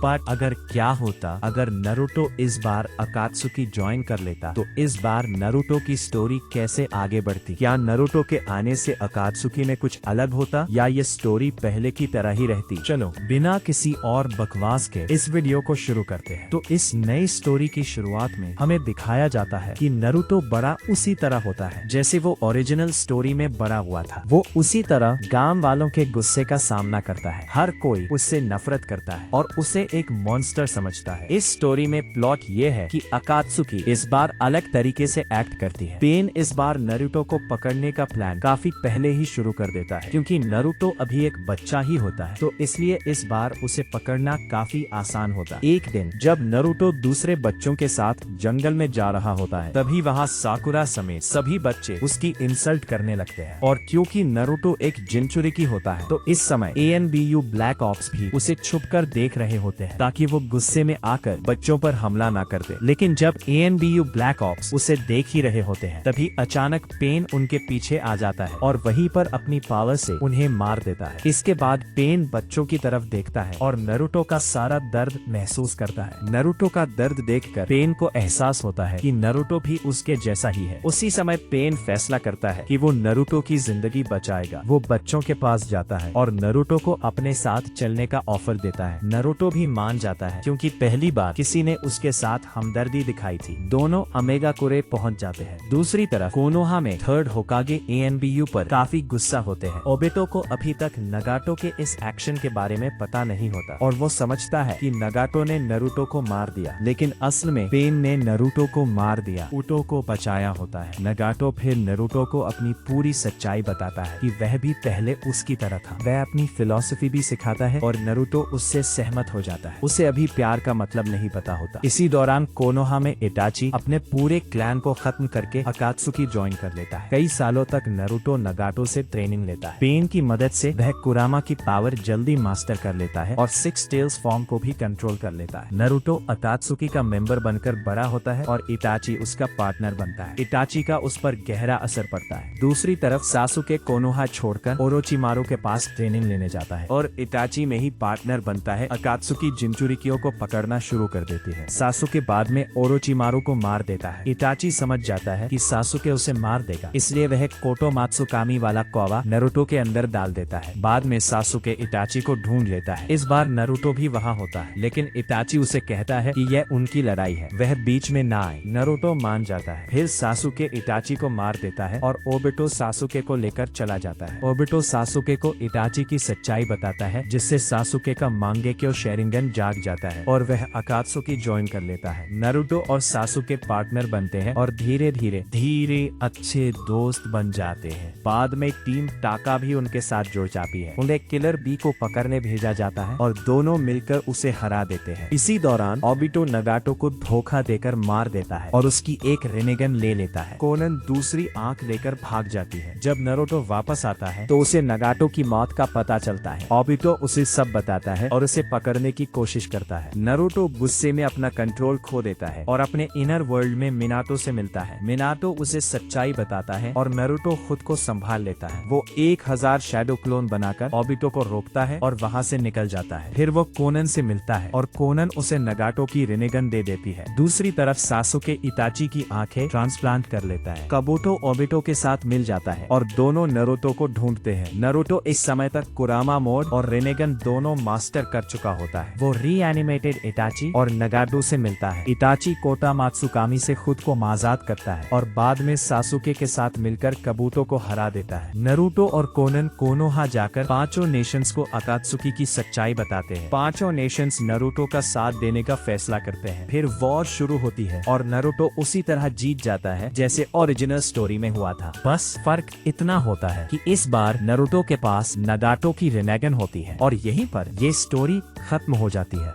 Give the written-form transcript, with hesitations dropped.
पर अगर क्या होता अगर नारुतो इस बार अकात्सुकी ज्वाइन कर लेता, तो इस बार नारुतो की स्टोरी कैसे आगे बढ़ती? क्या नारुतो के आने से अकात्सुकी में कुछ अलग होता या ये स्टोरी पहले की तरह ही रहती? चलो बिना किसी और बकवास के इस वीडियो को शुरू करते हैं। तो इस नई स्टोरी की शुरुआत में हमें दिखाया जाता है कि नारुतो बड़ा उसी तरह होता है जैसे वो ओरिजिनल स्टोरी में बड़ा हुआ था। वो उसी तरह गांव वालों के गुस्से का सामना करता है, हर कोई उससे नफरत करता है और उसे एक मॉन्स्टर समझता है। इस स्टोरी में प्लॉट ये है कि अकात्सुकी इस बार अलग तरीके से एक्ट करती है। पेन इस बार नारुतो को पकड़ने का प्लान काफी पहले ही शुरू कर देता है, क्योंकि नारुतो अभी एक बच्चा ही होता है, तो इसलिए इस बार उसे पकड़ना काफी आसान होता है। एक दिन जब नारुतो दूसरे बच्चों के साथ जंगल में जा रहा होता है, तभी वहाँ साकुरा समेत सभी बच्चे उसकी इंसल्ट करने लगते हैं। और क्योंकि नारुतो एक जिनचुरिकी होता है, तो इस समय ANBU ब्लैक ऑप्स भी उसे छुपकर देख रहे होते हैं ताकि वो गुस्से में आकर बच्चों पर हमला ना कर दे। लेकिन जब ANBU ब्लैक ऑप्स उसे देख ही रहे होते हैं, तभी अचानक पेन उनके पीछे आ जाता है और वहीं पर अपनी पावर से उन्हें मार देता है। इसके बाद पेन बच्चों की तरफ देखता है और नारुतो का सारा दर्द महसूस करता है। नारुतो का दर्द देखकर पेन को एहसास होता है कि नारुतो भी उसके जैसा ही है। उसी समय पेन फैसला करता है कि वो नारुतो की जिंदगी बचाएगा। वो बच्चों के पास जाता है और नारुतो को अपने साथ चलने का ऑफर देता है। नारुतो भी मान जाता है, क्योंकि पहली बार किसी ने उसके साथ हमदर्दी दिखाई थी। दोनों अमेगाकुरे पहुंच जाते हैं। दूसरी तरफ कोनोहा में थर्ड होकागे ANBU पर काफी गुस्सा होते हैं। ओबेटो को अभी तक नगाटो के इस एक्शन के बारे में पता नहीं होता और वो समझता है कि नगाटो ने नारुतो को मार दिया, लेकिन असल में पेन ने नारुतो को मार दिया, उटो को बचाया होता है। नगाटो फिर नारुतो को अपनी पूरी सच्चाई बताता है कि वह भी पहले उसकी तरह था। वह अपनी फिलॉसफी भी सिखाता है और नारुतो उससे सहमत हो जाता है। उसे अभी प्यार का मतलब नहीं पता होता। इसी दौरान कोनोहा में इटाची अपने पूरे क्लैन को खत्म करके अकात्सुकी ज्वाइन कर लेता है। कई सालों तक नारुतो नगाटो से ट्रेनिंग लेता है। पेन की मदद से वह कुरामा की पावर जल्दी मास्टर कर लेता है और 6 टेल्स फॉर्म को भी कंट्रोल कर लेता है। नारुतो अकात्सुकी का मेंबर बनकर बड़ा होता है और इटाची उसका पार्टनर बनता है। इटाची का उस पर गहरा असर पड़ता है। दूसरी तरफ सासुके कोनोहा छोड़कर ओरोचिमारू के पास ट्रेनिंग लेने जाता है और इटाची में ही पार्टनर बनता है। अकात्सुकी जिनचुरिकियों को पकड़ना शुरू कर देती है। सासुके बाद में ओरोचिमारू को मार देता है। इटाची समझ जाता है कि सासुके उसे मार देगा, इसलिए वह कोटो मात्सुकामी वाला कौवा नारुतो के अंदर डाल देता है। बाद में सासुके इटाची को ढूंढ लेता है। इस बार नारुतो भी वहाँ होता है, लेकिन इटाची उसे कहता है कि यह उनकी लड़ाई है, वह बीच में ना आए। नारुतो मान जाता है। फिर सासुके इटाची को मार देता है और ओबिटो सासुके को लेकर चला जाता है। ओबिटो सासुके को इटाची की सच्चाई बताता है, जिससे सासुके का मांगेक्यो शेरिंगन जाग जाता है और वह अकात्सुकी ज्वाइन कर लेता है। नारुतो और सासुके पार्टनर बनते हैं और धीरे धीरे अच्छे दोस्त बन जाते हैं। बाद में टीम टाका भी उनके साथ जुड़ जाती है। उन्हें किलर बी को पकड़ने भेजा जाता है और दोनों मिलकर उसे हरा देते हैं। इसी दौरान ओबिटो नगाटो को धोखा देकर मार देता है और उसकी एक रेनेगन ले लेता है। कोनन दूसरी आंख लेकर भाग जाती है। जब नारुतो वापस आता है तो उसे नगाटो की मौत का पता चलता है। ओबिटो उसे सब बताता है और उसे पकड़ने की कोशिश करता है। नारुतो गुस्से में अपना कंट्रोल खो देता है और अपने इनर वर्ल्ड में मिनाटो से मिलता है। मिनाटो उसे सच्चाई बताता है और नारुतो खुद को संभाल लेता है। वो 1000 शैडो क्लोन बनाकर ओबिटो को रोकता है और वहाँ से निकल जाता है। फिर वो कोनन से मिलता है और कोनन उसे नगाटो की रेनेगन दे देती है। दूसरी तरफ सासुके इटाची की आंखें ट्रांसप्लांट कर लेता है। कबूतो ओबिटो के साथ मिल जाता है और दोनों नारुतो को ढूंढते हैं। नारुतो इस समय तक कुरामा मोड और रेनेगन दोनों मास्टर कर चुका होता है। वो रीएनिमेटेड इटाची और नगाटो से मिलता है। इटाची कोटा मात्सुकामी से खुद को आजाद करता है और बाद में सासुके के साथ मिलकर कबूतो को हरा देता है। नारुतो और कोनन कोनोहा जाकर पांचों नेशंस को अकात्सुकी की सच्चाई बताते हैं। पांचों नेशंस नारुतो का साथ देने का फैसला करते हैं। फिर वॉर शुरू होती है और नारुतो उसी तरह जीत जाता है जैसे ओरिजिनल स्टोरी में हुआ था। बस फर्क इतना होता है कि इस बार नारुतो के पास नगाटो की रेनेगन होती है और यहीं पर ये स्टोरी खत्म हो जाती है।